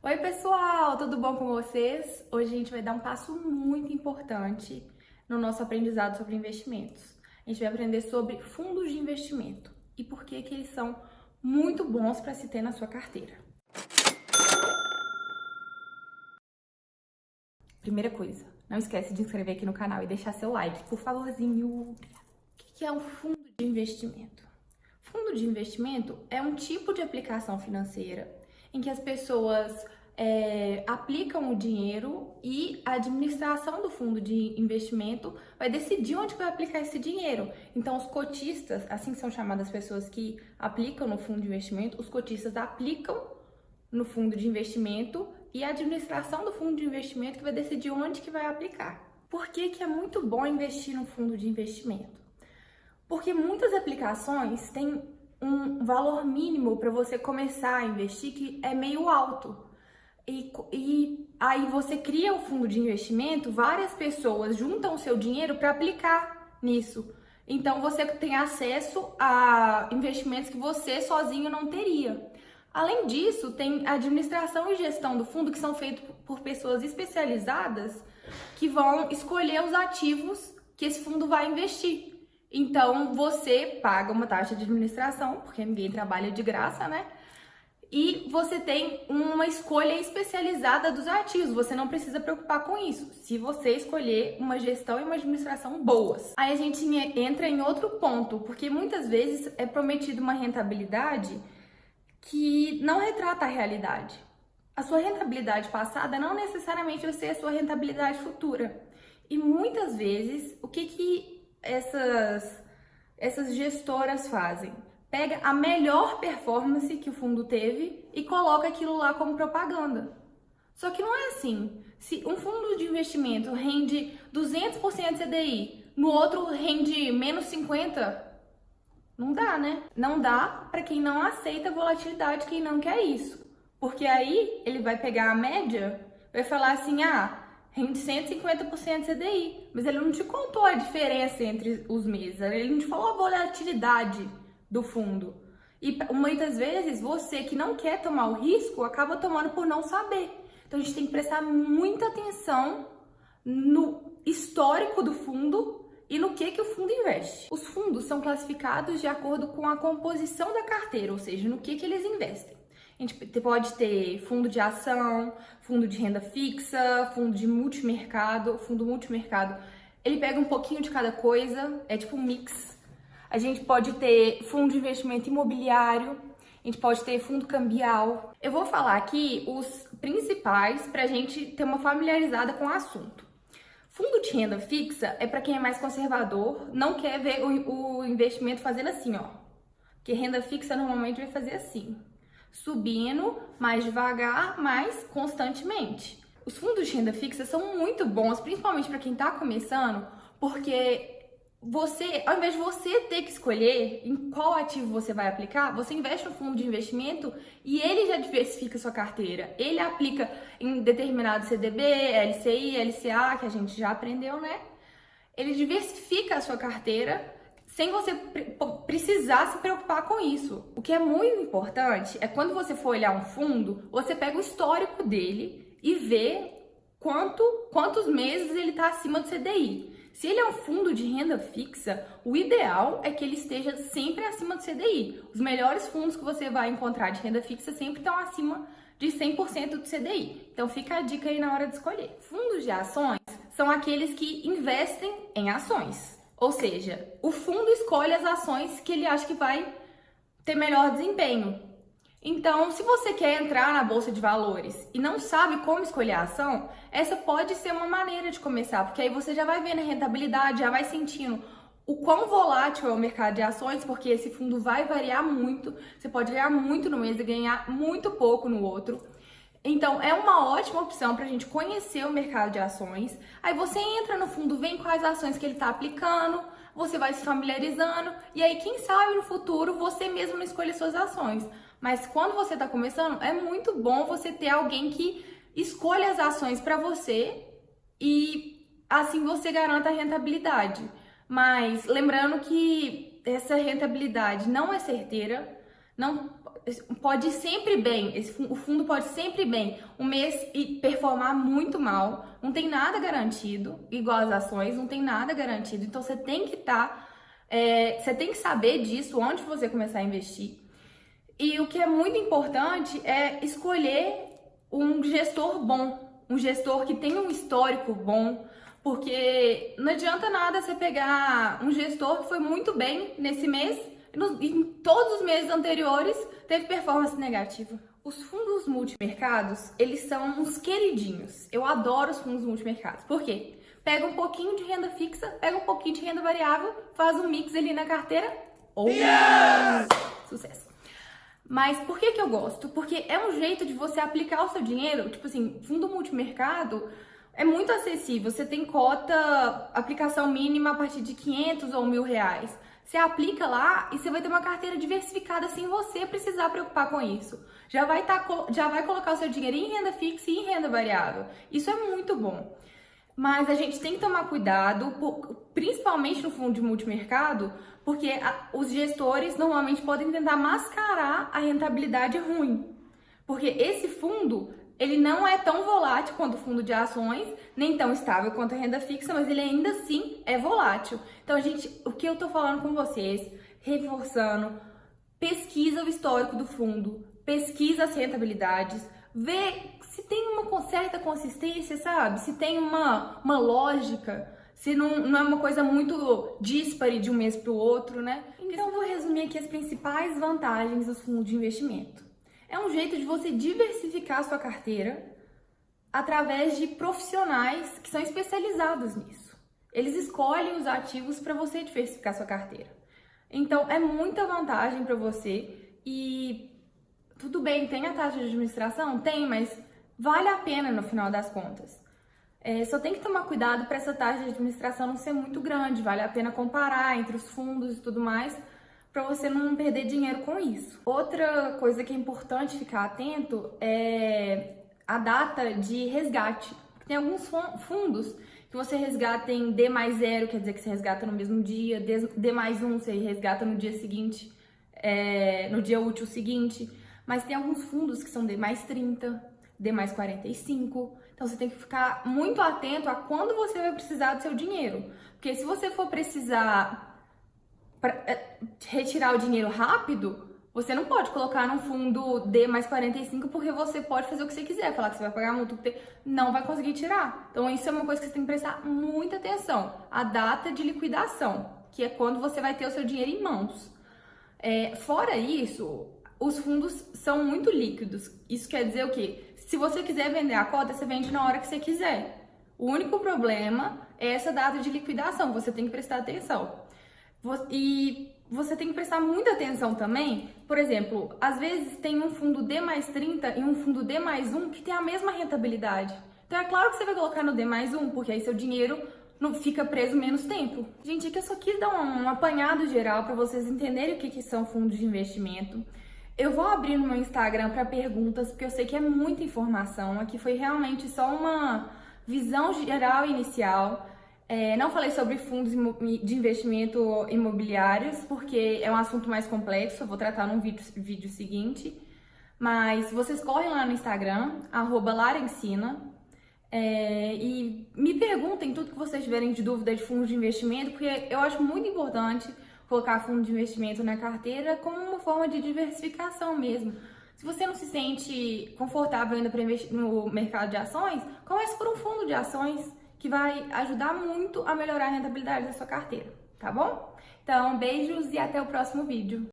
Oi pessoal, tudo bom com vocês? Hoje a gente vai dar um passo muito importante no nosso aprendizado sobre investimentos. A gente vai aprender sobre fundos de investimento e por que eles são muito bons para se ter na sua carteira. Primeira coisa, não esquece de inscrever aqui no canal e deixar seu like, por favorzinho. O que é um fundo de investimento? Fundo de investimento é um tipo de aplicação financeira em que as pessoas aplicam o dinheiro e a administração do fundo de investimento vai decidir onde vai aplicar esse dinheiro. Então, os cotistas, assim são chamadas as pessoas que aplicam no fundo de investimento, os cotistas aplicam no fundo de investimento e a administração do fundo de investimento que vai decidir onde que vai aplicar. Por que é muito bom investir no fundo de investimento? Porque muitas aplicações têm um valor mínimo para você começar a investir que é meio alto. E aí você cria o fundo de investimento, várias pessoas juntam o seu dinheiro para aplicar nisso. Então você tem acesso a investimentos que você sozinho não teria. Além disso, tem a administração e gestão do fundo que são feitos por pessoas especializadas que vão escolher os ativos que esse fundo vai investir. Então você paga uma taxa de administração, porque ninguém trabalha de graça, né? E você tem uma escolha especializada dos ativos, você não precisa preocupar com isso, se você escolher uma gestão e uma administração boas. Aí a gente entra em outro ponto, porque muitas vezes é prometido uma rentabilidade que não retrata a realidade. A sua rentabilidade passada não necessariamente vai ser a sua rentabilidade futura. E muitas vezes, o que essas gestoras fazem? Pega a melhor performance que o fundo teve e coloca aquilo lá como propaganda. Só que não é assim. Se um fundo de investimento rende 200% CDI, no outro rende menos 50%, não dá, né? Não dá para quem não aceita volatilidade, quem não quer isso. Porque aí ele vai pegar a média, vai falar assim, rende 150% CDI, mas ele não te contou a diferença entre os meses, ele não te falou a volatilidade do fundo. E muitas vezes você que não quer tomar o risco acaba tomando por não saber. Então a gente tem que prestar muita atenção no histórico do fundo e no que o fundo investe. Os fundos são classificados de acordo com a composição da carteira, ou seja, no que eles investem. A gente pode ter fundo de ação, fundo de renda fixa, fundo de multimercado. Fundo multimercado, ele pega um pouquinho de cada coisa, é tipo um mix. A gente pode ter fundo de investimento imobiliário, a gente pode ter fundo cambial. Eu vou falar aqui os principais para a gente ter uma familiarizada com o assunto. Fundo de renda fixa é para quem é mais conservador, não quer ver o investimento fazendo assim, ó. Porque renda fixa normalmente vai fazer assim, subindo mais devagar, mas constantemente. Os fundos de renda fixa são muito bons, principalmente para quem está começando, porque ao invés de você ter que escolher em qual ativo você vai aplicar, você investe no fundo de investimento e ele já diversifica a sua carteira. Ele aplica em determinado CDB, LCI, LCA, que a gente já aprendeu, né? Ele diversifica a sua carteira sem você precisar se preocupar com isso. O que é muito importante é quando você for olhar um fundo, você pega o histórico dele e vê quantos meses ele está acima do CDI. Se ele é um fundo de renda fixa, o ideal é que ele esteja sempre acima do CDI. Os melhores fundos que você vai encontrar de renda fixa sempre estão acima de 100% do CDI. Então fica a dica aí na hora de escolher. Fundos de ações são aqueles que investem em ações. Ou seja, o fundo escolhe as ações que ele acha que vai ter melhor desempenho. Então, se você quer entrar na bolsa de valores e não sabe como escolher a ação, essa pode ser uma maneira de começar, porque aí você já vai vendo a rentabilidade, já vai sentindo o quão volátil é o mercado de ações, porque esse fundo vai variar muito, você pode ganhar muito no mês e ganhar muito pouco no outro. Então, é uma ótima opção para a gente conhecer o mercado de ações. Aí você entra no fundo, vê quais ações que ele está aplicando, você vai se familiarizando, e aí, quem sabe no futuro, você mesmo não escolhe suas ações. Mas quando você está começando, é muito bom você ter alguém que escolha as ações para você e assim você garanta a rentabilidade. Mas lembrando que essa rentabilidade não é certeira, não pode ir sempre bem, o fundo pode sempre bem um mês e performar muito mal, não tem nada garantido, igual as ações, não tem nada garantido. Então você tem que você tem que saber disso antes de você começar a investir. E o que é muito importante é escolher um gestor bom, um gestor que tenha um histórico bom, porque não adianta nada você pegar um gestor que foi muito bem nesse mês e em todos os meses anteriores teve performance negativa. Os fundos multimercados, eles são uns queridinhos. Eu adoro os fundos multimercados. Por quê? Pega um pouquinho de renda fixa, pega um pouquinho de renda variável, faz um mix ali na carteira. Sucesso! Mas por que eu gosto? Porque é um jeito de você aplicar o seu dinheiro. Tipo assim, fundo multimercado é muito acessível. Você tem cota, aplicação mínima a partir de 500 ou R$1.000. Você aplica lá e você vai ter uma carteira diversificada sem você precisar preocupar com isso. Já vai colocar o seu dinheiro em renda fixa e em renda variável. Isso é muito bom. Mas a gente tem que tomar cuidado, principalmente no fundo de multimercado, porque os gestores normalmente podem tentar mascarar a rentabilidade ruim. Porque esse fundo, ele não é tão volátil quanto o fundo de ações, nem tão estável quanto a renda fixa, mas ele ainda assim é volátil. Então, o que eu tô falando com vocês, reforçando, pesquisa o histórico do fundo, pesquisa as rentabilidades, vê se tem uma certa consistência, sabe? Se tem uma lógica, se não é uma coisa muito díspare de um mês para o outro, né? Então, eu vou resumir aqui as principais vantagens dos fundos de investimento. É um jeito de você diversificar a sua carteira através de profissionais que são especializados nisso. Eles escolhem os ativos para você diversificar a sua carteira. Então, é muita vantagem para você e tudo bem, tem a taxa de administração? Tem, mas vale a pena no final das contas. Só tem que tomar cuidado para essa taxa de administração não ser muito grande. Vale a pena comparar entre os fundos e tudo mais, para você não perder dinheiro com isso. Outra coisa que é importante ficar atento é a data de resgate. Tem alguns fundos que você resgata em D+0, quer dizer que você resgata no mesmo dia, D+1 você resgata no dia seguinte, no dia útil seguinte. Mas tem alguns fundos que são D+30, D+45. Então você tem que ficar muito atento a quando você vai precisar do seu dinheiro. Porque se você for precisar retirar o dinheiro rápido, você não pode colocar num fundo D+45, porque você pode fazer o que você quiser, falar que você vai pagar multa, não vai conseguir tirar. Então isso é uma coisa que você tem que prestar muita atenção. A data de liquidação, que é quando você vai ter o seu dinheiro em mãos. Fora isso, os fundos são muito líquidos. Isso quer dizer o quê? Se você quiser vender a cota, você vende na hora que você quiser. O único problema é essa data de liquidação, você tem que prestar atenção. E você tem que prestar muita atenção também, por exemplo, às vezes tem um fundo D+30 e um fundo D+1 que tem a mesma rentabilidade. Então é claro que você vai colocar no D+1, porque aí seu dinheiro não fica preso menos tempo. Gente, aqui eu só quis dar um apanhado geral para vocês entenderem o que são fundos de investimento. Eu vou abrir no meu Instagram para perguntas, porque eu sei que é muita informação. Aqui foi realmente só uma visão geral inicial. Não falei sobre fundos de investimento imobiliários, porque é um assunto mais complexo, eu vou tratar num vídeo seguinte. Mas vocês correm lá no Instagram, @laraensina, e me perguntem tudo que vocês tiverem de dúvida de fundos de investimento, porque eu acho muito importante colocar fundo de investimento na carteira como uma forma de diversificação mesmo. Se você não se sente confortável ainda para investir no mercado de ações, comece por um fundo de ações que vai ajudar muito a melhorar a rentabilidade da sua carteira, tá bom? Então, beijos e até o próximo vídeo.